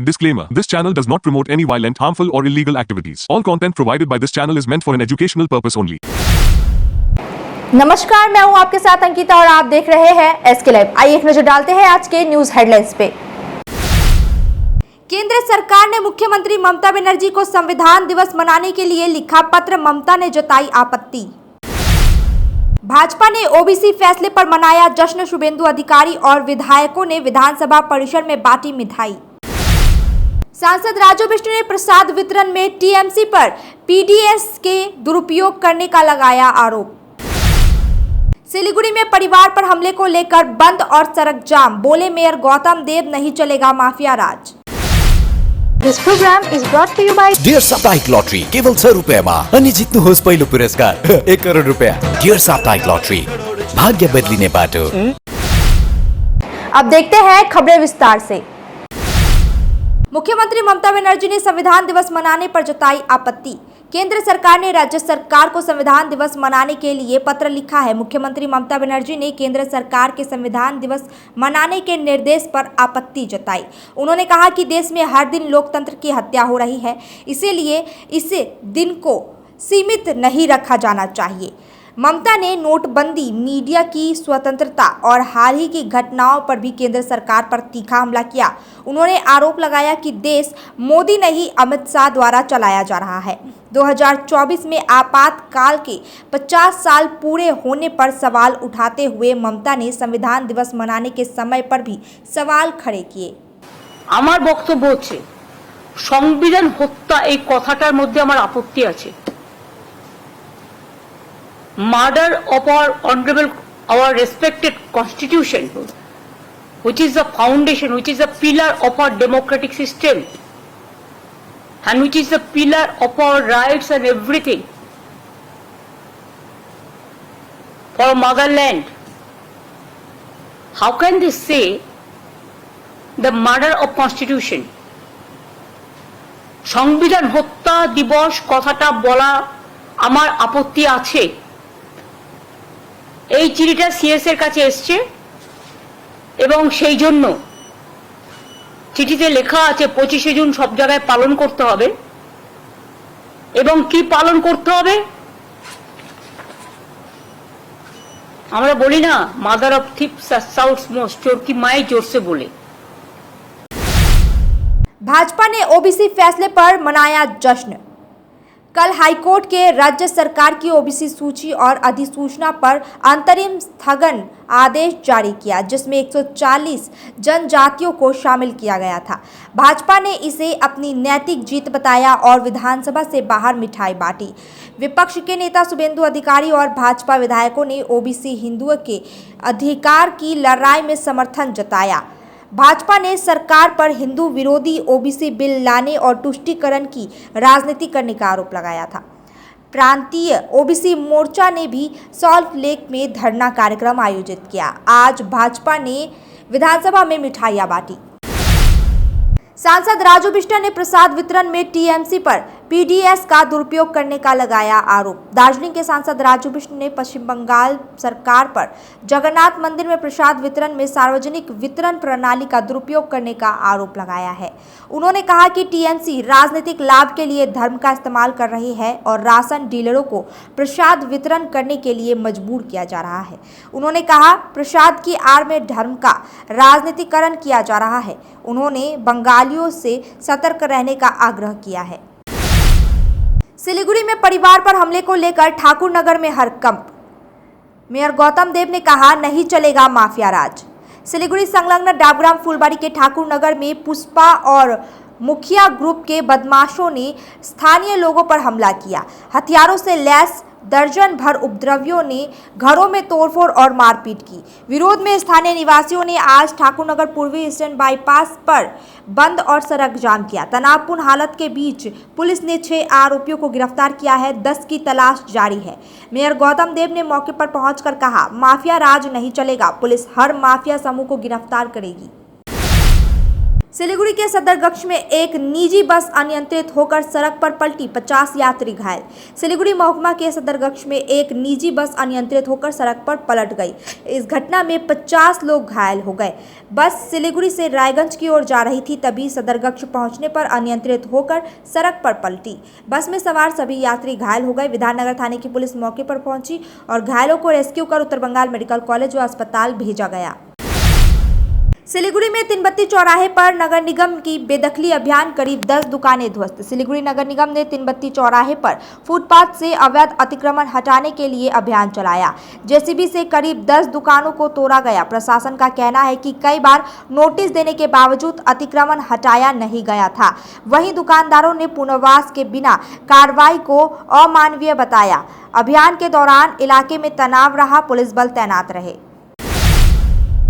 Disclaimer: This channel does not promote any violent, harmful, or illegal activities. All content provided by this channel is meant for an educational purpose only. नमस्कार, मैं हूं आपके साथ अंकिता और आप देख रहे हैं एसके लाइव। आइए एक नजर डालते हैं आज के न्यूज हेडलाइंस पे। केंद्र सरकार ने मुख्यमंत्री ममता बनर्जी को संविधान दिवस मनाने के लिए लिखा पत्र, ममता ने जताई आपत्ति। भाजपा ने ओबीसी फैसले पर मनाया जश्न, शुभेंदु अधिकारी और विधायकों ने विधानसभा परिसर में बांटी मिठाई। सांसद राजू बिष्ट ने प्रसाद वितरण में टीएमसी पर पीडीएस के दुरुपयोग करने का लगाया आरोप। सिलीगुड़ी में परिवार पर हमले को लेकर बंद और सड़क जाम, बोले मेयर गौतम देव नहीं चलेगा माफिया राज। This program is brought to you by dear साप्ताहिक लॉटरी केवल 100 रुपैयाँमा अनि जित्नुहोस् पहिलो पुरस्कार 1 करोड रुपैयाँ। डियर साप्ताहिक लॉटरी, भाग्य बदलिने बाटो। अब देखते हैं खबरें विस्तार से। मुख्यमंत्री ममता बनर्जी ने संविधान दिवस मनाने पर जताई आपत्ति। केंद्र सरकार ने राज्य सरकार को संविधान दिवस मनाने के लिए पत्र लिखा है। मुख्यमंत्री ममता बनर्जी ने केंद्र सरकार के संविधान दिवस मनाने के निर्देश पर आपत्ति जताई। उन्होंने कहा कि देश में हर दिन लोकतंत्र की हत्या हो रही है, इसीलिए इस दिन को सीमित नहीं रखा जाना चाहिए। ममता ने नोटबंदी, मीडिया की स्वतंत्रता और हाल ही की घटनाओं पर भी केंद्र सरकार पर तीखा हमला किया। उन्होंने आरोप लगाया कि देश मोदी नहीं अमित शाह द्वारा चलाया जा रहा है। 2024 में आपातकाल के 50 साल पूरे होने पर सवाल उठाते हुए ममता ने संविधान दिवस मनाने के समय पर भी सवाल खड़े किए। আমার বক্তব্য হচ্ছে সংবিধান হত্যা এই কথাটার মধ্যে আমার আপত্তি আছে। Murder of our respected constitution, which is the foundation, which is the pillar of our democratic system, and which is the pillar of our rights and everything for motherland. How can they say the murder of constitution? সংবিধান হত্যা দিবস কথাটা বলা আমার আপত্তি আছে। এই চিঠিটা সিএস এর কাছে এসেছে এবং সেই জন্য চিঠিতে লেখা আছে 25শে জুন সব জায়গায় পালন করতে হবে। এবং কি পালন করতে হবে? আমরা বলি না, mother of thieves south most, চোর की माई जोर से बोले। भाजपा ने ओबीसी फैसले पर मनाया जश्न। कल हाईकोर्ट के राज्य सरकार की ओबीसी सूची और अधिसूचना पर अंतरिम स्थगन आदेश जारी किया, जिसमें 140 जनजातियों को शामिल किया गया था। भाजपा ने इसे अपनी नैतिक जीत बताया और विधानसभा से बाहर मिठाई बांटी। विपक्ष के नेता शुभेंदु अधिकारी और भाजपा विधायकों ने ओबीसी हिंदुओं के अधिकार की लड़ाई में समर्थन जताया। भाजपा ने सरकार पर हिंदू विरोधी ओबीसी बिल लाने और तुष्टीकरण की राजनीति करने का आरोप लगाया था। प्रांतीय ओबीसी मोर्चा ने भी सॉल्ट लेक में धरना कार्यक्रम आयोजित किया। आज भाजपा ने विधानसभा में मिठाइयां बांटी। सांसद राजू बिष्ट ने प्रसाद वितरण में टीएमसी पर पीडीएस का दुरुपयोग करने का लगाया आरोप। दार्जिलिंग के सांसद राजू बिष्ट ने पश्चिम बंगाल सरकार पर जगन्नाथ मंदिर में प्रसाद वितरण में सार्वजनिक वितरण प्रणाली का दुरुपयोग करने का आरोप लगाया है। उन्होंने कहा कि टीएमसी राजनीतिक लाभ के लिए धर्म का इस्तेमाल कर रही है और राशन डीलरों को प्रसाद वितरण करने के लिए मजबूर किया जा रहा है। उन्होंने कहा प्रसाद की आड़ में धर्म का राजनीतिकरण किया जा रहा है। उन्होंने बंगालियों से सतर्क रहने का आग्रह किया है। सिलीगुड़ी में परिवार पर हमले को लेकर ठाकुर नगर में हड़कंप। मेयर गौतम देव ने कहा नहीं चलेगा माफिया राज। सिलीगुड़ी संलग्न डाबग्राम फुलबाड़ी के ठाकुर नगर में पुष्पा और मुखिया ग्रुप के बदमाशों ने स्थानीय लोगों पर हमला किया। हथियारों से लैस दर्जन भर उपद्रवियों ने घरों में तोड़फोड़ और मारपीट की। विरोध में स्थानीय निवासियों ने आज ठाकुरनगर पूर्वी ईस्टर्न बाईपास पर बंद और सड़क जाम किया। तनावपूर्ण हालत के बीच पुलिस ने 6 आरोपियों को गिरफ्तार किया है। 10 की तलाश जारी है। मेयर गौतम देव ने मौके पर पहुंचकर कहा माफिया राज नहीं चलेगा, पुलिस हर माफिया समूह को गिरफ्तार करेगी। सिलीगुड़ी के सदरगक्ष में एक निजी बस अनियंत्रित होकर सड़क पर पलटी, 50 यात्री घायल। सिलीगुड़ी महकुमा के सदरगक्ष में एक निजी बस अनियंत्रित होकर सड़क पर पलट गई। इस घटना में 50 लोग घायल हो गए। बस सिलीगुड़ी से रायगंज की ओर जा रही थी, तभी सदरगक्ष पहुंचने पर अनियंत्रित होकर सड़क पर पलटी। बस में सवार सभी यात्री घायल हो गए। विधाननगर थाने की पुलिस मौके पर पहुंची और घायलों को रेस्क्यू कर उत्तर बंगाल मेडिकल कॉलेज व अस्पताल भेजा गया। सिलीगुड़ी में तीनबत्ती चौराहे पर नगर निगम की बेदखली अभियान, करीब 10 दुकानें ध्वस्त। सिलीगुड़ी नगर निगम ने तीनबत्ती चौराहे पर फुटपाथ से अवैध अतिक्रमण हटाने के लिए अभियान चलाया। जेसीबी से करीब 10 दुकानों को तोड़ा गया। प्रशासन का कहना है कि कई बार नोटिस देने के बावजूद अतिक्रमण हटाया नहीं गया था। वहीं दुकानदारों ने पुनर्वास के बिना कार्रवाई को अमानवीय बताया। अभियान के दौरान इलाके में तनाव रहा, पुलिस बल तैनात रहे।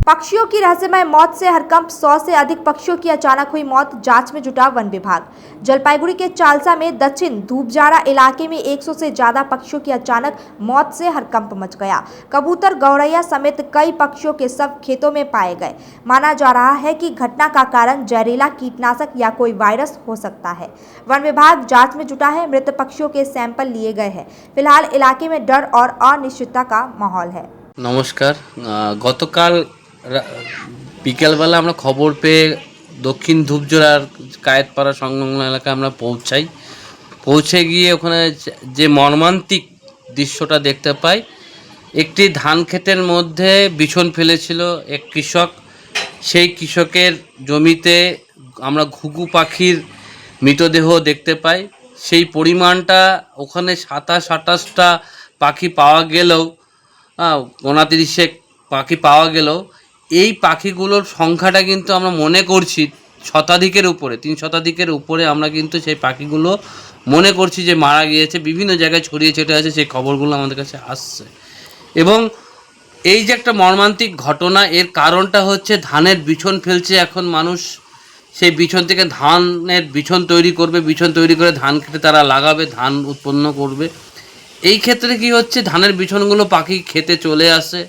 पक्षियों की रहस्यमय मौत से हरकंप, 100 से अधिक पक्षियों की अचानक हुई मौत, जांच में जुटा वन विभाग। जलपाईगुड़ी के चालसा में दक्षिण धूपजारा इलाके में 100 से ज्यादा पक्षियों की अचानक मौत से हरकंप मच गया। कबूतर, गौरैया समेत कई पक्षियों के शव खेतों में पाए गए। माना जा रहा है कि घटना का कारण जहरीला कीटनाशक या कोई वायरस हो सकता है। वन विभाग जाँच में जुटा है। मृत पक्षियों के सैंपल लिए गए हैं। फिलहाल इलाके में डर और अनिश्चितता का माहौल है। नमस्कार, गतकाल বিকেলবেলা আমরা খবর পেয়ে দক্ষিণ ধূপজোড়ার কায়েতপাড়া সংলগ্ন এলাকায় আমরা পৌঁছে গিয়ে ওখানে যে মর্মান্তিক দৃশ্যটা দেখতে পাই, একটি ধান ক্ষেতের মধ্যে বিছন ফেলেছিল এক কৃষক। সেই কৃষকের জমিতে আমরা ঘুঘু পাখির মৃতদেহ দেখতে পাই। সেই পরিমাণটা ওখানে 27-28টা পাখি পাওয়া গেলেও 29 পাখি পাওয়া গেলেও এই পাখিগুলোর সংখ্যাটা কিন্তু আমরা মনে করছি শতাধিকের উপরে, 3 শতাধিকের উপরে আমরা কিন্তু সেই পাখিগুলো মনে করছি যে মারা গিয়েছে। বিভিন্ন জায়গায় ছড়িয়ে ছিটিয়ে আছে, সেই খবরগুলো আমাদের কাছে আসছে। এবং এই যে একটা মর্মান্তিক ঘটনা, এর কারণটা হচ্ছে ধানের বিছন ফেলছে এখন মানুষ। সেই বিছন থেকে ধানের বিছন তৈরি করবে, বিছন তৈরি করে ধান খেতে তারা লাগাবে, ধান উৎপন্ন করবে। এই ক্ষেত্রে কি হচ্ছে, ধানের বিছনগুলো পাখি খেতে চলে আসে।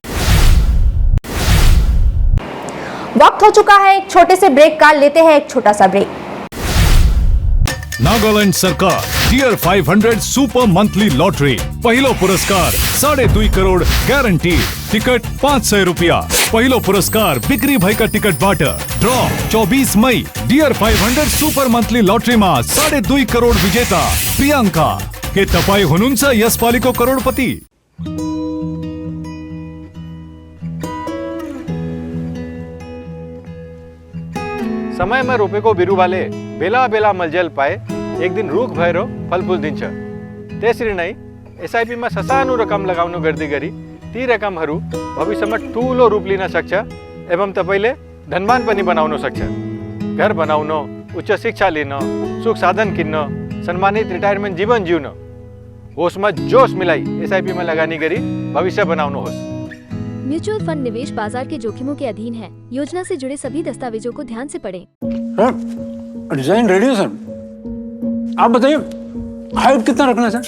वक्त हो चुका है एक छोटे से ब्रेक का, लेते हैं एक छोटा सा ब्रेक। नागालैंड सरकार टियर 500 सुपर मंथली लॉटरी, पहिलो पुरस्कार 2.5 करोड़ गारंटी, टिकट 500 रुपया। पहिलो पुरस्कार बिक्री भाई का टिकट बाटर। ड्रॉ 24 मई टियर 500 सुपर मंथली लॉटरी में 2.5 करोड़ विजेता प्रियंका के तपाई हुनुंचा यश पालिको करोड़पति। समय में रोपे को बिरु वाले बेला बेला मलजल पाए, एक दिन रूख भैरो फलफूल दिन छ। तेसरी नहीं एसआईपी में ससानु रकम लगाउनु गर्दी गरी ती रकमहरू भविष्यमा ठूलो रूप लिन सक्छ एवं तपाईले धनवान पनि बनाउन सक्छ। घर बनाउन, उच्च शिक्षा लिन, सुख साधन किन्न, सम्मानित रिटायरमेन्ट जीवन जिउन, होसमा जोश मिलाई एसआईपी में लगानी गरी भविष्य बनाउनुहोस्। म्यूचुअल फंड निवेश बाजार के जोखिमों के अधीन है। योजना से जुड़े सभी दस्तावेजों को ध्यान से पढ़ें। डिजाइन रेडी है सर, आप बताइए हाइट कितना रखना है सर?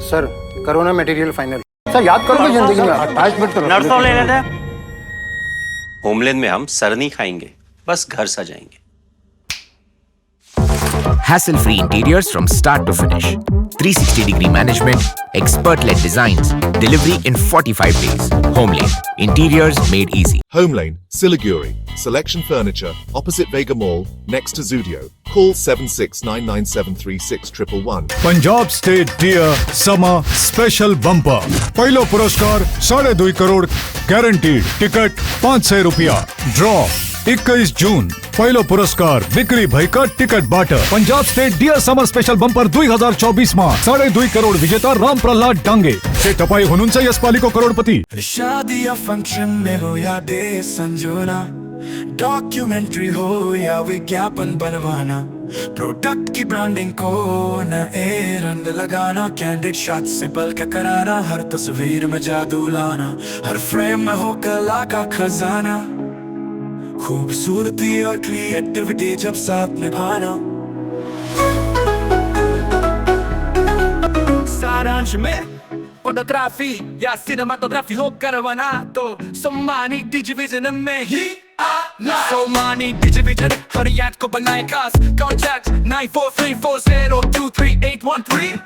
सर करो ना मटेरियल फाइनल। सर याद करो जिंदगी में 28 मिनट तो नर्सों ले लेते हैं। होमलैंड में हम सर नहीं खाएंगे, बस घर सजाएंगे। Hassle-free interiors from start to finish. 360-degree management, expert-led designs, delivery in 45 days. Homelane, interiors made easy. Homelane, Siliguri. Selection Furniture, opposite Vega Mall, next to Zudio. Call 7699736111. Punjab state dear summer special bumper, पहिलो पुरस्कार 2.5 crore guaranteed, ticket 500 रुपया। Draw 21 जून, पहिलो पुरस्कार बिक्री भाई का ticket बाटर। Punjab state dear summer special bumper 2024 में 2.5 करोड़ विजेता राम प्रहलाद डांगे से टपाई हुनुंचा यश पालिको करोड़पति। शादी या फंक्शन में हो या डे संजोना, डॉक्यूमेंट्री हो या विज्ञापन बनवाना, प्रोडक्ट की ब्रांडिंग को न रंग लगाना, कैंडिड शॉट से बल्क कराना, हर तस्वीर में जादू लाना, हर फ्रेम में हो कला का खजाना, खूबसूरती और क्रिएटिविटी जब साथ निभाना। सारांश में फोटोग्राफी या सिनेमाटोग्राफी हो करवाना, तो सम्मानित डिजिविजन में ही Somani digital फरियाद को बनाए खास कॉन्टैक्ट 9434023813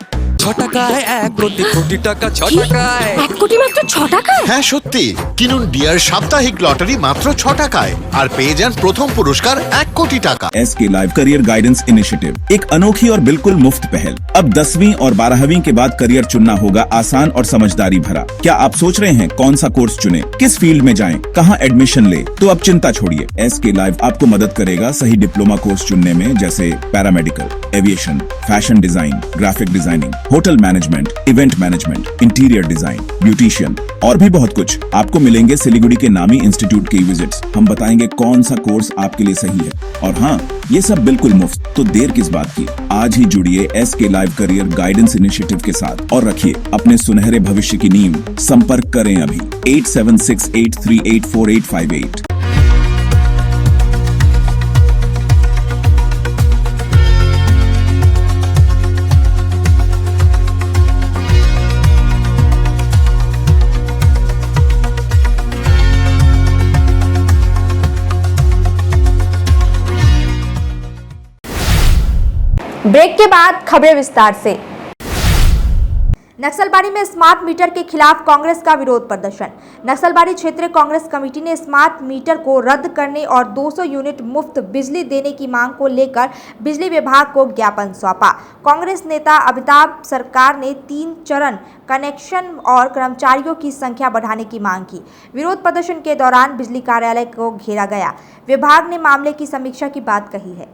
ছটাকায় 1 কোটি টাকা ছটাকায় 1 কোটি মাত্র 6 টাকায়? হ্যাঁ সত্যি, কিনুন ডিয়ার সাপ্তাহিক লটারি মাত্র 6 টাকায় আর পেয়ে যান প্রথম পুরস্কার 1 কোটি টাকা। SK live career guidance initiative एक अनोखी और बिल्कुल मुफ्त पहल। अब 10वीं और 12वीं के बाद करियर चुनना होगा आसान और समझदारी भरा। क्या आप सोच रहे हैं कौन सा कोर्स चुने, किस फील्ड में जाएं, कहां एडमिशन ले? तो अब चिंता छोड़िए, SK लाइव आपको मदद करेगा सही डिप्लोमा कोर्स चुनने में, जैसे paramedical, aviation, fashion design, graphic designing, hotel management, event management, interior design, beautician और भी बहुत कुछ। आपको मिलेंगे सिलीगुड़ी के नामी इंस्टीट्यूट के विजिट्स। हम बताएंगे कौन सा कोर्स आपके लिए सही है, और हाँ, ये सब बिल्कुल मुफ्त। तो देर किस बात की, आज ही जुड़िए SK live career guidance initiative के साथ और रखिए अपने सुनहरे भविष्य की नींव। संपर्क करें अभी 8768384858। ब्रेक के बाद खबरें विस्तार से। नक्सलबाड़ी में स्मार्ट मीटर के खिलाफ कांग्रेस का विरोध प्रदर्शन। नक्सलबाड़ी क्षेत्रीय कांग्रेस कमेटी ने स्मार्ट मीटर को रद्द करने और 200 यूनिट मुफ्त बिजली देने की मांग को लेकर बिजली विभाग को ज्ञापन सौंपा। कांग्रेस नेता अमिताभ सरकार ने 3 चरण कनेक्शन और कर्मचारियों की संख्या बढ़ाने की मांग की। विरोध प्रदर्शन के दौरान बिजली कार्यालय को घेरा गया। विभाग ने मामले की समीक्षा की बात कही है।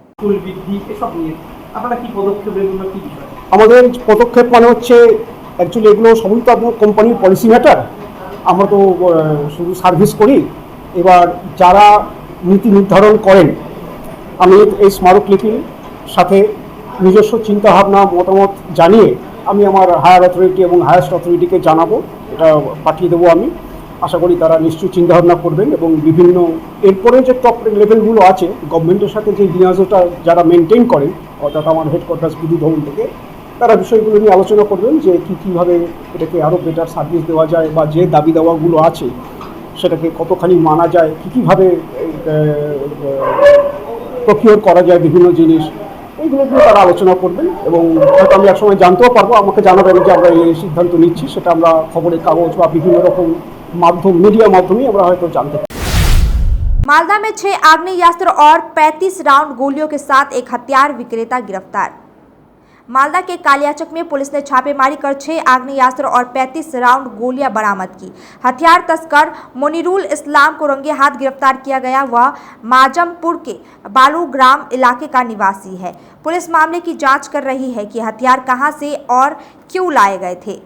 আমাদের পদক্ষেপ মানে হচ্ছে অ্যাকচুয়ালি এগুলো সবই তো আপনার কোম্পানির পলিসি ম্যাটার। আমরা তো শুধু সার্ভিস করি। এবার যারা নীতি নির্ধারণ করেন, আমি এই স্মারকলিপির সাথে নিজস্ব চিন্তাভাবনা মতামত জানিয়ে আমি আমার হায়ার অথরিটি এবং হায়েস্ট অথরিটিকে জানাবো, এটা পাঠিয়ে দেবো আমি। আশা করি তারা নিশ্চয়ই চিন্তাভাবনা করবেন এবং বিভিন্ন এরপরে যে টপ লেভেলগুলো আছে গভর্নমেন্টের সাথে যে লিয়াজটা যারা মেনটেন করেন, অর্থাৎ আমার হেডকোয়ার্টার্স বিদ্যুৎ ভবন থেকে, তারা বিষয়গুলো নিয়ে আলোচনা করবেন যে কীভাবে এটাকে আরও বেটার সার্ভিস দেওয়া যায় বা যে দাবি দেওয়াগুলো আছে সেটাকে কতখানি মানা যায়, কীভাবে প্রকিওর করা যায় বিভিন্ন জিনিস, এইগুলো নিয়ে তারা আলোচনা করবেন এবং হয়তো আমি একসময় জানতেও পারবো, আমাকে জানাবেন যে আমরা এই সিদ্ধান্ত নিচ্ছি। সেটা আমরা খবরের কাগজ বা বিভিন্ন রকম माध्यम मीडिया माध्यम ही हमें जानते हैं। मालदा में 6 आग्नेयास्त्र और 35 राउंड गोलियों के साथ एक हथियार विक्रेता गिरफ्तार। मालदा के कालियाचक में पुलिस ने छापेमारी कर 6 आग्नेयास्त्र और 35 राउंड गोलियां बरामद की। हथियार तस्कर मोनिरुल इस्लाम को रंगे हाथ गिरफ्तार किया गया। वह माजमपुर के बालूग्राम इलाके का निवासी है। पुलिस मामले की जांच कर रही है कि हथियार कहां से और क्यों लाए गए थे।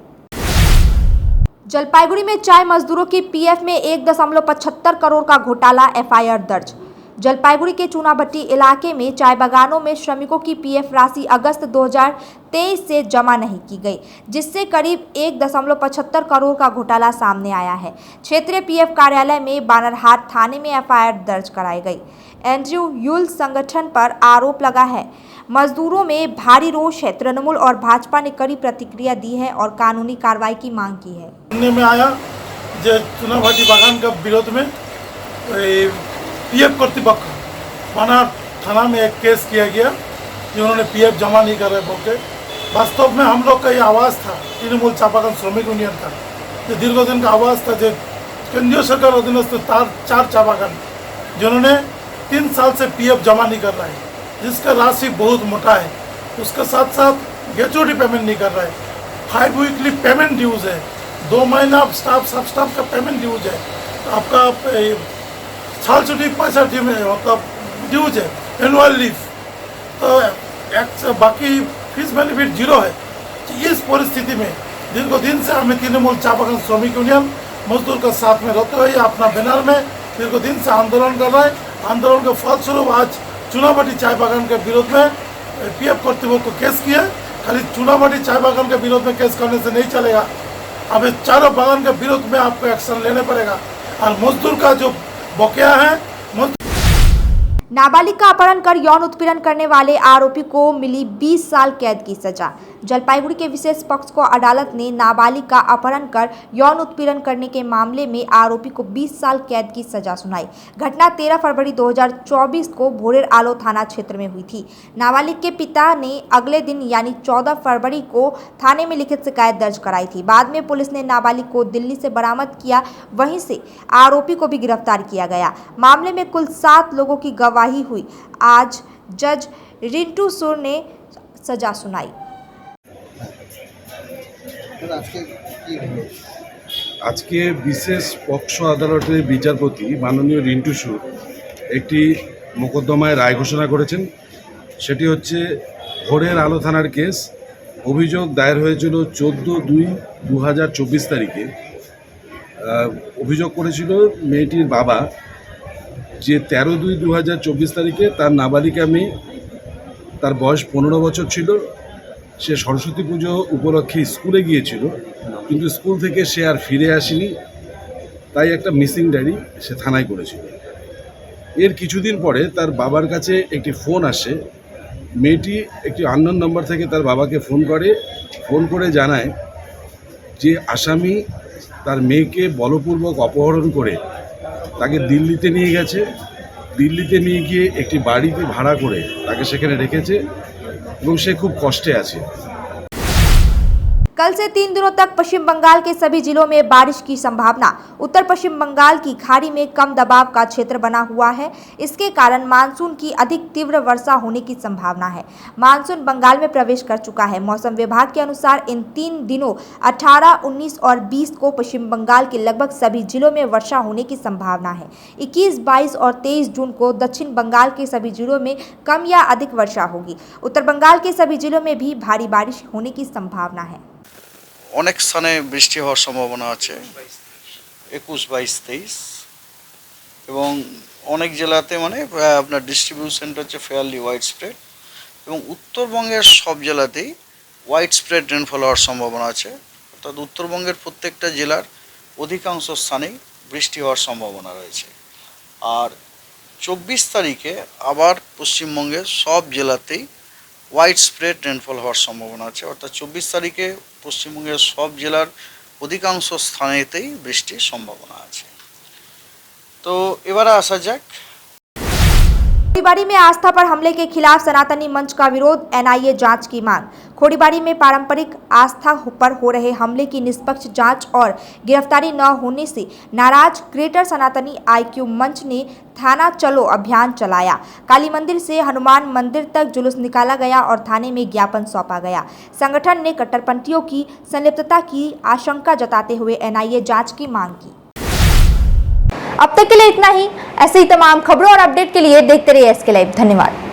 जलपाईगुड़ी में चाय मजदूरों की पीएफ में 1.75 करोड़ का घोटाला, FIR दर्ज। जलपाईगुड़ी के चूनाभट्टी इलाके में चाय बागानों में श्रमिकों की पीएफ राशि अगस्त 2023 से जमा नहीं की गई, जिससे करीब 1.75 करोड़ का घोटाला सामने आया है। क्षेत्रीय पीएफ कार्यालय में बानरहाट थाने में FIR दर्ज कराई गई। एंड्रयू यूल संगठन पर आरोप लगा है। मजदूरों में भारी रोष है। तृणमूल और भाजपा ने कड़ी प्रतिक्रिया दी है और कानूनी कार्रवाई की मांग की है। सुनने में आया जो चुनाभाटी बागान का विरोध में पीएफ कर्तृपक्ष बाना थाना में एक केस किया गया कि उन्होंने पीएफ जमा नहीं कर रहे बोल के। वास्तव में हम लोग का ये आवाज़ था, तृणमूल चापागान श्रमिक यूनियन का जो दीर्घदिन का आवाज़ था, जो केंद्रीय सरकार अधीनस्थ 4 चापागान जिन्होंने 3 साल से पीएफ जमा नहीं कर रहा है, जिसका राशि बहुत मोटा है। उसके साथ साथ ग्रेचुटी पेमेंट नहीं कर रहा है। 5 वीकली पेमेंट ड्यूज है, 2 महीना सब स्टाफ का पेमेंट ड्यूज है। तो आपका साल छुट्टी 65 में मतलब ड्यूज है, एनुअल लीव, तो बाकी फीस बेनिफिट 0 है। तो इस परिस्थिति में दीर्घदिन से हमें तृणमूल चापागान श्रमिक यूनियन मजदूर का साथ में रहते हुए अपना बैनर में दीर्घदिन से आंदोलन कर रहा है। आंदोलन के फलस्वरूप आज चूनाभाटी चाय बागान के विरोध में पीएफ कर्तृपक्ष को केस किया। खाली चूनाभाटी चाय बागान के विरोध में केस करने से नहीं चलेगा, हमें चारों बागान के विरोध में आपको एक्शन लेने पड़ेगा। और मजदूर का जो बकाया है नाबालिग का अपहरण कर यौन उत्पीड़न करने वाले आरोपी को मिली 20 साल कैद की सजा। जलपाईगुड़ी के विशेष पॉक्सो अदालत ने नाबालिग का अपहरण कर यौन उत्पीड़न करने के मामले में आरोपी को 20 साल कैद की सजा सुनाई। घटना 13 फरवरी 2024 को भोरेर आलो थाना क्षेत्र में हुई थी। नाबालिग के पिता ने अगले दिन यानी 14 फरवरी को थाने में लिखित शिकायत दर्ज कराई थी। बाद में पुलिस ने नाबालिग को दिल्ली से बरामद किया, वहीं से आरोपी को भी गिरफ्तार किया गया। मामले में कुल 7 लोगों की गवाही हुई। आज जज रिंटू सुर ने सजा सुनाई। আজকে বিশেষ পক্সো আদালতের বিচারপতি মাননীয় রিন্টু সুর একটি মোকদ্দমায় রায় ঘোষণা করেছেন। সেটি হচ্ছে ভোরের আলো থানার কেস। অভিযোগ দায়ের হয়েছিল 14/2/2024 তারিখে। অভিযোগ করেছিল মেয়েটির বাবা যে 13/2/2024 তারিখে তার নাবালিকা মেয়ে, তার বয়স 15 বছর ছিল, সে সরস্বতী পুজো উপলক্ষে স্কুলে গিয়েছিল, কিন্তু স্কুল থেকে সে আর ফিরে আসেনি। তাই একটা মিসিং ডায়েরি সে থানায় করেছিল। এর কিছুদিন পরে তার বাবার কাছে একটি ফোন আসে। মেয়েটি একটি আননোন নাম্বার থেকে তার বাবাকে ফোন করে জানায় যে আসামি তার মেয়েকে বলপূর্বক অপহরণ করে তাকে দিল্লিতে নিয়ে গেছে। দিল্লিতে নিয়ে গিয়ে একটি বাড়িতে ভাড়া করে তাকে সেখানে রেখেছে এবং সে খুব কষ্টে আছে। कल से 3 दिनों तक पश्चिम बंगाल के सभी जिलों में बारिश की संभावना। उत्तर पश्चिम बंगाल की खाड़ी में कम दबाव का क्षेत्र बना हुआ है। इसके कारण मानसून की अधिक तीव्र वर्षा होने की संभावना है। मानसून बंगाल में प्रवेश कर चुका है। मौसम विभाग के अनुसार इन 3 दिनों 18, 19 और 20 को पश्चिम बंगाल के लगभग सभी जिलों में वर्षा होने की संभावना है। 21, 22 और 23 जून को दक्षिण बंगाल के सभी जिलों में कम या अधिक वर्षा होगी। उत्तर बंगाल के सभी जिलों में भी भारी बारिश होने की संभावना है। অনেক স্থানে বৃষ্টি হওয়ার সম্ভাবনা আছে 21, 22, 23 এবং অনেক জেলাতে মানে আপনার ডিস্ট্রিবিউশনটা হচ্ছে ফেয়ারলি ওয়াইড স্প্রেড এবং উত্তরবঙ্গের সব জেলাতেই ওয়াইড স্প্রেড রেনফল হওয়ার সম্ভাবনা আছে। অর্থাৎ উত্তরবঙ্গের প্রত্যেকটা জেলার অধিকাংশ স্থানেই বৃষ্টি হওয়ার সম্ভাবনা রয়েছে। আর 24 তারিখে আবার পশ্চিমবঙ্গের সব জেলাতেই ওয়াইড স্প্রেড রেনফল হওয়ার সম্ভাবনা আছে। অর্থাৎ 24 তারিখে পশ্চিমবঙ্গের সব জেলার অধিকাংশ স্থানেতেই বৃষ্টির সম্ভাবনা আছে। তো এবারে আসা যাক। खोड़ीबाड़ी में आस्था पर हमले के खिलाफ सनातनी मंच का विरोध, एनआईए जांच की मांग। खोड़ीबाड़ी में पारंपरिक आस्था पर हो रहे हमले की निष्पक्ष जांच और गिरफ्तारी न होने से नाराज ग्रेटर सनातनी आईक्यू मंच ने थाना चलो अभियान चलाया। काली मंदिर से हनुमान मंदिर तक जुलूस निकाला गया और थाने में ज्ञापन सौंपा गया। संगठन ने कट्टरपंथियों की संलिप्तता की आशंका जताते हुए एनआईए जांच की मांग की। अब तक के लिए इतना ही। ऐसे ही तमाम खबरों और अपडेट के लिए देखते रहिए एसके लाइव। धन्यवाद।